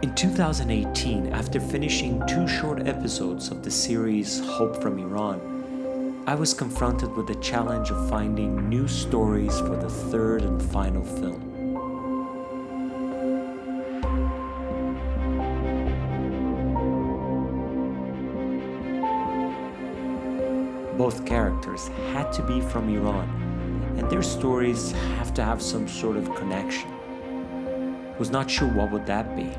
In 2018, after finishing 2 short episodes of the series Hope from Iran, I was confronted with the challenge of finding new stories for the 3rd and final film. Both characters had to be from Iran, and their stories have to have some sort of connection. Was not sure what would that be.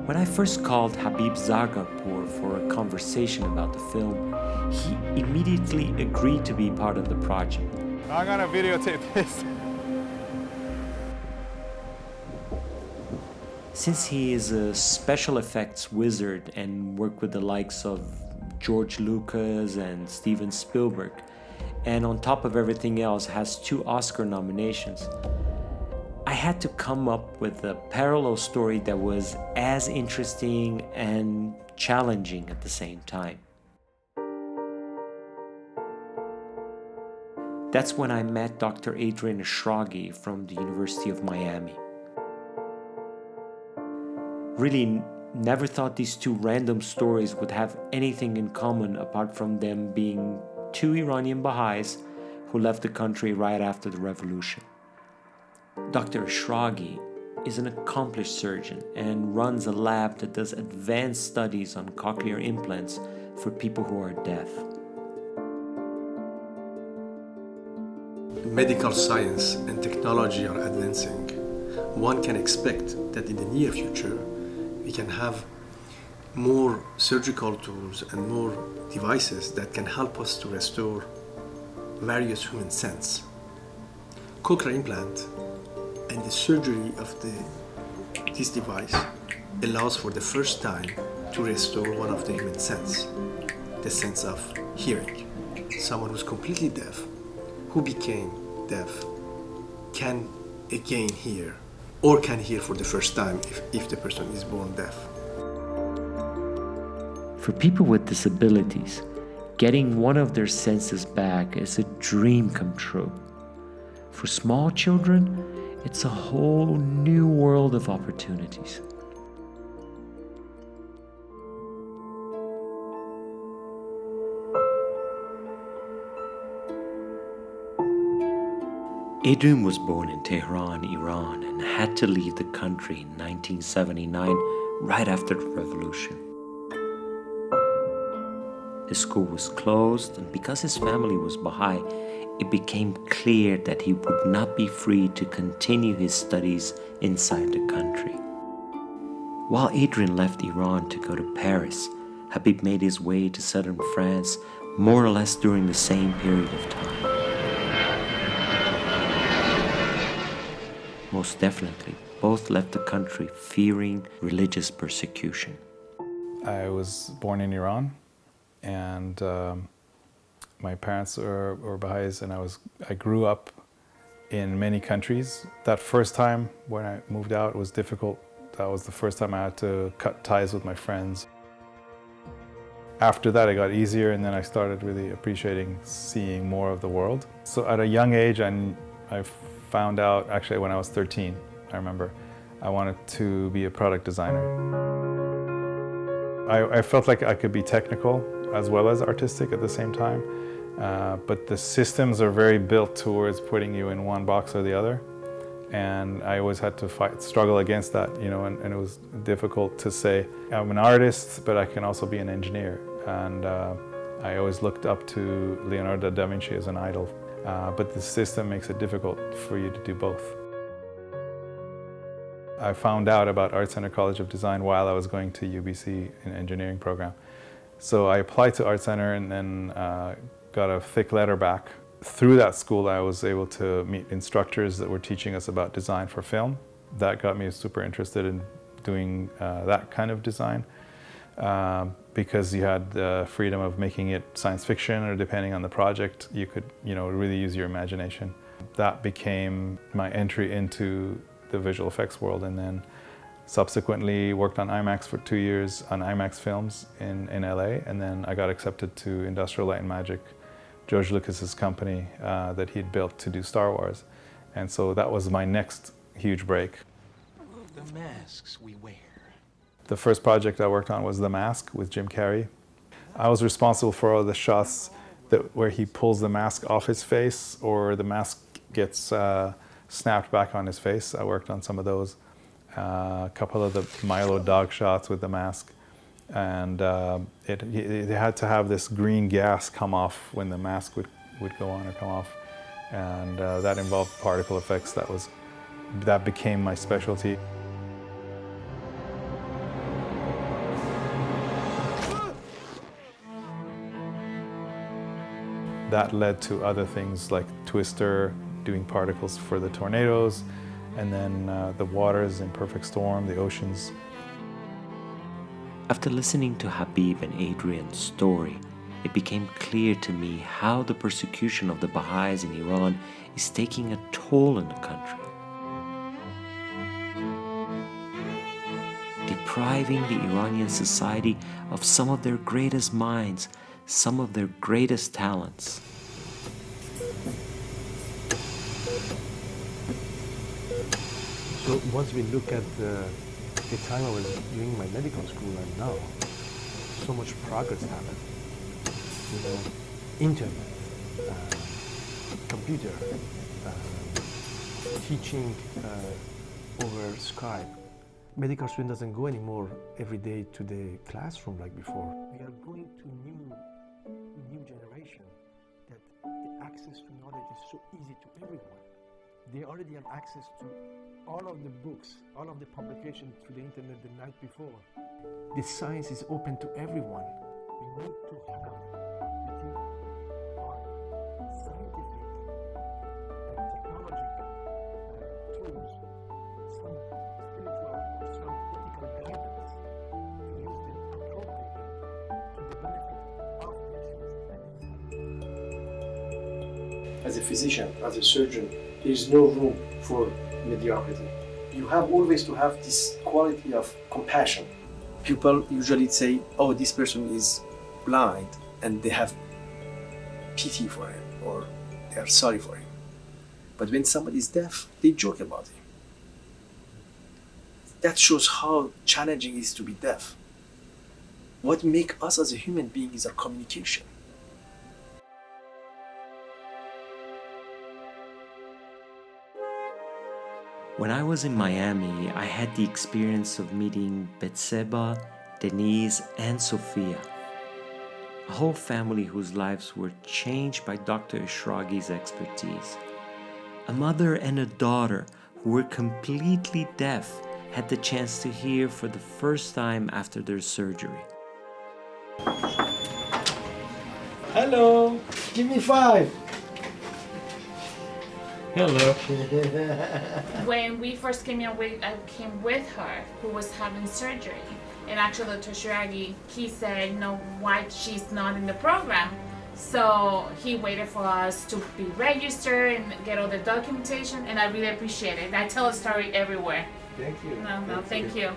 When I first called Habib Zargarpur for a conversation about the film, he immediately agreed to be part of the project. I'm gonna videotape this. Since he is a special effects wizard and worked with the likes of George Lucas and Steven Spielberg, and on top of everything else has 2 Oscar nominations, I had to come up with a parallel story that was as interesting and challenging at the same time. That's when I met Dr. Adrian Bahá'ís from the University of Miami. Really never thought these 2 random stories would have anything in common apart from them being 2 Iranian Bahá'ís who left the country right after the revolution. Dr. Bahá'ís is an accomplished surgeon and runs a lab that does advanced studies on cochlear implants for people who are deaf. Medical science and technology are advancing. One can expect that in the near future we can have more surgical tools and more devices that can help us to restore various human sense. Cochlear implant and the surgery of this device allows for the first time to restore one of the human sense, the sense of hearing. Someone who's completely deaf, who became deaf, can again hear, or can hear for the first time if the person is born deaf. For people with disabilities, getting one of their senses back is a dream come true. For small children, it's a whole new world of opportunities. Adrian was born in Tehran, Iran, and had to leave the country in 1979, right after the revolution. His school was closed, and because his family was Baha'i, it became clear that he would not be free to continue his studies inside the country. While Adrian left Iran to go to Paris, Habib made his way to southern France more or less during the same period of time. Most definitely, both left the country fearing religious persecution. I was born in Iran, and my parents were Baha'is, and I grew up in many countries. That first time when I moved out was difficult. That was the first time I had to cut ties with my friends. After that, it got easier, and then I started really appreciating seeing more of the world. So at a young age, I found out, actually when I was 13, I remember, I wanted to be a product designer. I felt like I could be technical as well as artistic at the same time, but the systems are very built towards putting you in one box or the other, and I always had to struggle against that, and it was difficult to say, I'm an artist, but I can also be an engineer, and I always looked up to Leonardo da Vinci as an idol. But the system makes it difficult for you to do both. I found out about Art Center College of Design while I was going to UBC in engineering program. So I applied to Art Center and then got a thick letter back. Through that school, I was able to meet instructors that were teaching us about design for film. That got me super interested in doing that kind of design. Because you had the freedom of making it science fiction, or depending on the project, you could, really use your imagination. That became my entry into the visual effects world, and then subsequently worked on IMAX for 2 years on IMAX films in LA, and then I got accepted to Industrial Light and Magic, George Lucas's company that he'd built to do Star Wars. And so that was my next huge break. The masks we wear. The first project I worked on was The Mask with Jim Carrey. I was responsible for all the shots where he pulls the mask off his face or the mask gets snapped back on his face. I worked on some of those. A couple of the Milo dog shots with the mask. And it had to have this green gas come off when the mask would go on or come off. And that involved particle effects. That became my specialty. That led to other things like Twister, doing particles for the tornadoes, and then the waters in Perfect Storm, the oceans. After listening to Habib and Adrian's story, it became clear to me how the persecution of the Baha'is in Iran is taking a toll on the country, depriving the Iranian society of some of their greatest minds, some of their greatest talents. So once we look at the time I was doing my medical school and now, so much progress happened. You know, internet, computer, teaching over Skype. Medical student doesn't go anymore every day to the classroom like before. We are going to new generation that the access to knowledge is so easy to everyone. They already have access to all of the books, all of the publications through the internet the night before. The science is open to everyone. We need to have within our scientific and technological tools some spiritual or some ethical guidance to use them appropriately to the benefit of patients. As a physician, as a surgeon, there is no room for mediocrity. You have always to have this quality of compassion. People usually say, oh, this person is blind, and they have pity for him or they are sorry for him. But when somebody is deaf, they joke about him. That shows how challenging it is to be deaf. What makes us as a human being is our communication. When I was in Miami, I had the experience of meeting Betseba, Denise, and Sophia, a whole family whose lives were changed by Dr. Ishragi's expertise. A mother and a daughter who were completely deaf had the chance to hear for the first time after their surgery. Hello, give me 5. Hello. When we first came here, I came with her, who was having surgery. And actually, Dr. Shiragi, he said, no, why she's not in the program. So he waited for us to be registered and get all the documentation, and I really appreciate it. I tell a story everywhere. Thank you. No, thank you.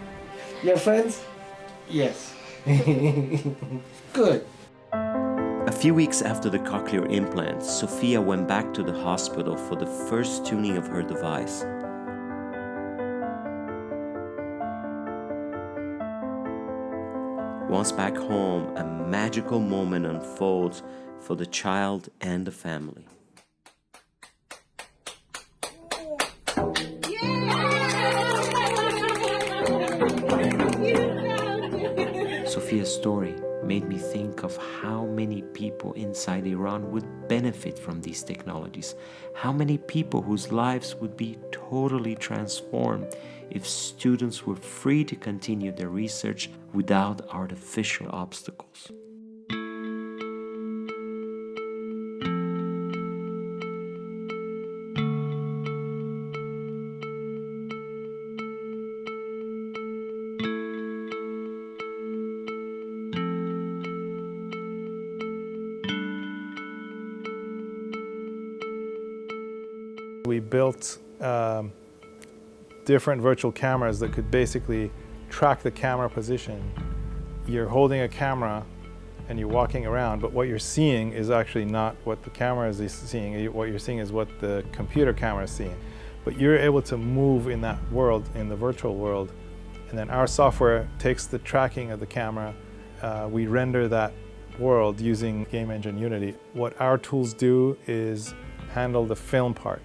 Your friends? Yes. Good. A few weeks after the cochlear implants, Sophia went back to the hospital for the first tuning of her device. Once back home, a magical moment unfolds for the child and the family. Sophia's story made me think of how many people inside Iran would benefit from these technologies, how many people whose lives would be totally transformed if students were free to continue their research without artificial obstacles. We built different virtual cameras that could basically track the camera position. You're holding a camera and you're walking around, but what you're seeing is actually not what the camera is seeing. What you're seeing is what the computer camera is seeing. but you're able to move in that world, in the virtual world. And then our software takes the tracking of the camera. We render that world using game engine Unity. What our tools do is handle the film part.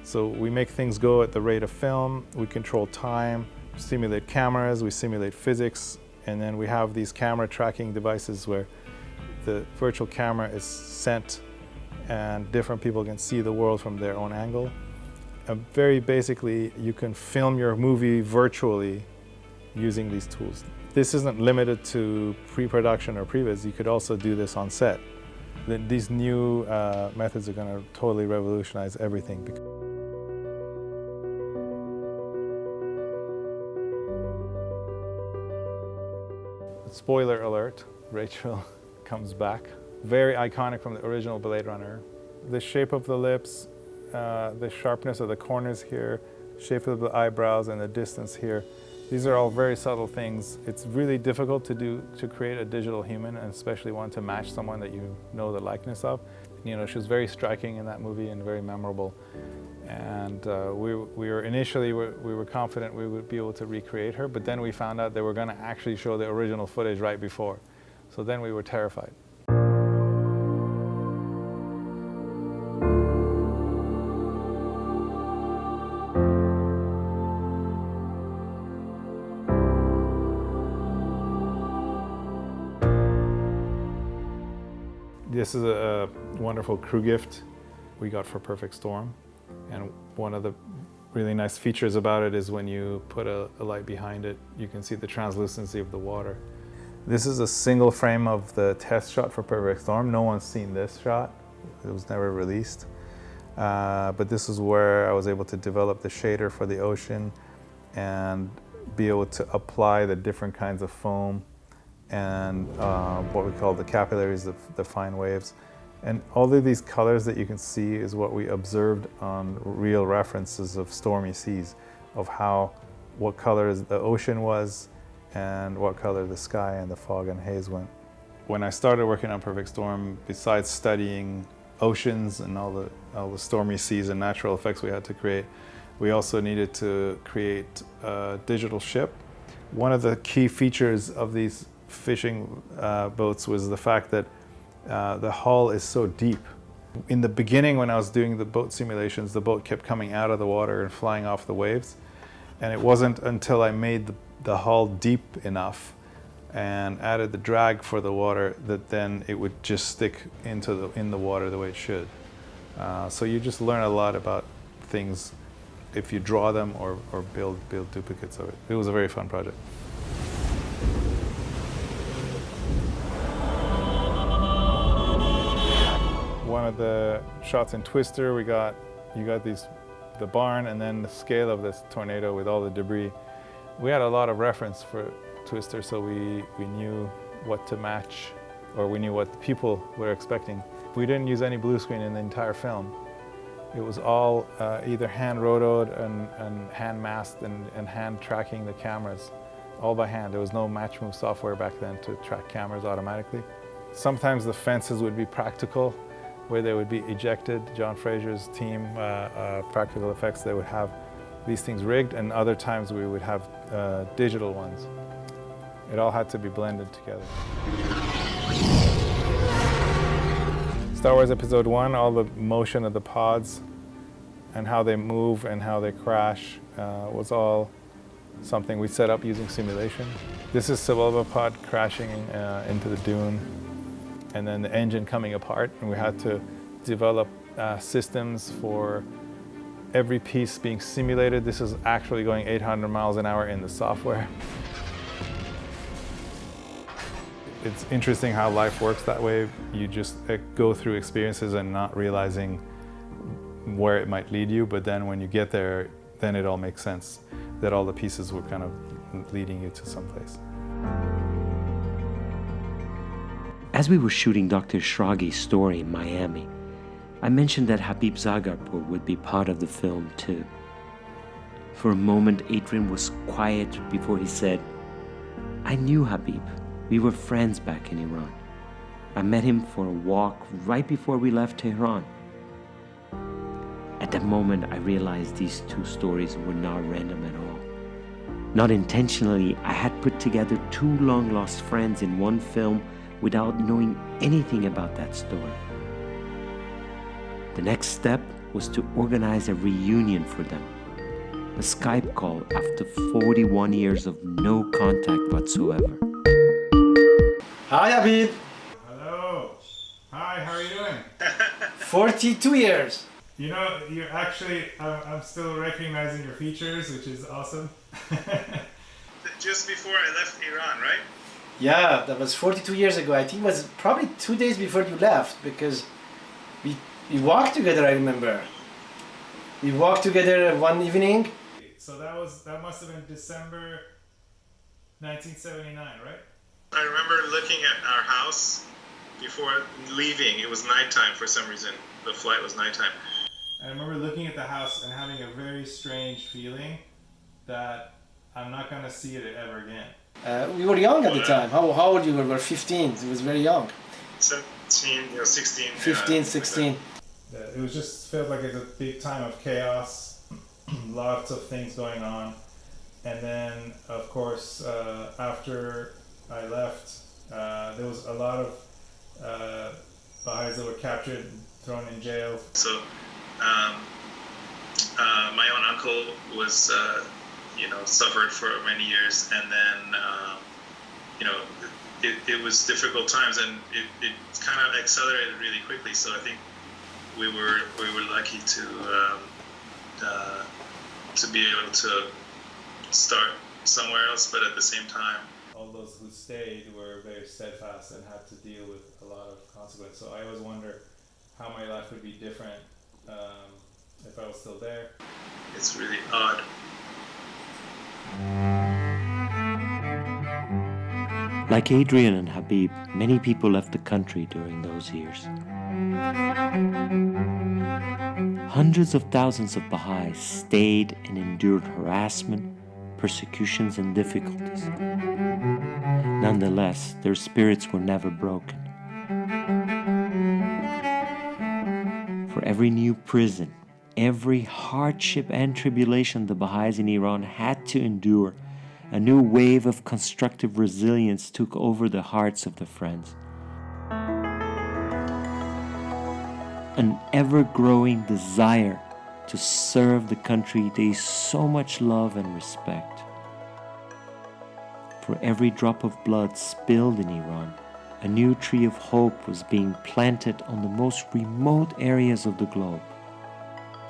So we make things go at the rate of film, we control time, simulate cameras, we simulate physics, and then we have these camera tracking devices where the virtual camera is sent and different people can see the world from their own angle. Very basically, you can film your movie virtually using these tools. This isn't limited to pre-production or previs. You could also do this on set. These new methods are going to totally revolutionize everything. Spoiler alert, Rachel comes back. Very iconic from the original Blade Runner. The shape of the lips, the sharpness of the corners here, shape of the eyebrows and the distance here. These are all very subtle things. It's really difficult to create a digital human, and especially one to match someone that you know the likeness of. You know, she was very striking in that movie and very memorable. And we were confident we would be able to recreate her, but then we found out they were going to actually show the original footage right before. So then we were terrified. This is a wonderful crew gift we got for Perfect Storm. And one of the really nice features about it is when you put a light behind it, you can see the translucency of the water. This is a single frame of the test shot for Perfect Storm. No one's seen this shot. It was never released. But this is where I was able to develop the shader for the ocean and be able to apply the different kinds of foam and what we call the capillaries, the fine waves. And all of these colors that you can see is what we observed on real references of stormy seas, of what color the ocean was and what color the sky and the fog and haze went. When I started working on Perfect Storm, besides studying oceans and all the stormy seas and natural effects we had to create, we also needed to create a digital ship. One of the key features of these fishing boats was the fact that the hull is so deep. In the beginning, when I was doing the boat simulations, the boat kept coming out of the water and flying off the waves. And it wasn't until I made the hull deep enough and added the drag for the water that then it would just stick in the water the way it should. So you just learn a lot about things if you draw them or build duplicates of it. It was a very fun project. One of the shots in Twister, you got the barn and then the scale of this tornado with all the debris. We had a lot of reference for Twister, so we knew what to match, or we knew what the people were expecting. We didn't use any blue screen in the entire film. It was all either hand rotoed and hand masked and hand tracking the cameras, all by hand. There was no match move software back then to track cameras automatically. Sometimes the fences would be practical, where they would be ejected. John Fraser's team, Practical Effects, they would have these things rigged, and other times we would have digital ones. It all had to be blended together. Star Wars Episode 1, all the motion of the pods and how they move and how they crash was all something we set up using simulation. This is Sebulba pod crashing into the dune, and then the engine coming apart, and we had to develop systems for every piece being simulated. This is actually going 800 miles an hour in the software. It's interesting how life works that way. You just go through experiences and not realizing where it might lead you, but then when you get there, then it all makes sense, that all the pieces were kind of leading you to someplace. As we were shooting Dr. Shragi's story in Miami, I mentioned that Habib Zagarpour would be part of the film too. For a moment, Adrian was quiet before he said, "I knew Habib. We were friends back in Iran. I met him for a walk right before we left Tehran." At that moment, I realized these two stories were not random at all. Not intentionally, I had put together two long-lost friends in one film without knowing anything about that story. The next step was to organize a reunion for them. A Skype call after 41 years of no contact whatsoever. Hi, Habib. Hello. Hi, how are you doing? 42 years. You know, you're actually, I'm still recognizing your features, which is awesome. Just before I left Iran, right? Yeah, that was 42 years ago. I think it was probably 2 days before you left, because we walked together, I remember. We walked together one evening. So that must have been December 1979, right? I remember looking at our house before leaving. It was nighttime for some reason. The flight was nighttime. I remember looking at the house and having a very strange feeling that I'm not going to see it ever again. We were young at the time. How old you were? We were 15. It was very young. 17, 16. 15, 16. It was just felt like it's a big time of chaos, lots of things going on. And then, of course, after I left, there was a lot of Baha'is that were captured, thrown in jail. So, my own uncle was, suffered for many years, and then, it was difficult times, and it kind of accelerated really quickly. So I think we were lucky to be able to start somewhere else, but at the same time, all those who stayed were very steadfast and had to deal with a lot of consequence. So I always wonder how my life would be different if I was still there. It's really odd. Like Adrian and Habib, many people left the country during those years. Hundreds of thousands of Baha'is stayed and endured harassment, persecutions, and difficulties. Nonetheless, their spirits were never broken. For every new prison, every hardship and tribulation the Baha'is in Iran had to endure, a new wave of constructive resilience took over the hearts of the friends. An ever-growing desire to serve the country they so much love and respect. For every drop of blood spilled in Iran, a new tree of hope was being planted on the most remote areas of the globe.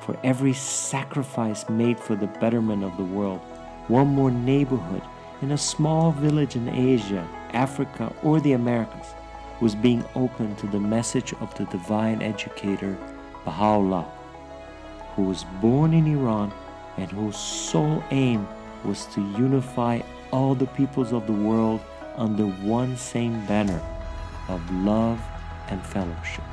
For every sacrifice made for the betterment of the world, one more neighborhood in a small village in Asia, Africa, or the Americas was being opened to the message of the divine educator Baha'u'llah, who was born in Iran and whose sole aim was to unify all the peoples of the world under one same banner of love and fellowship.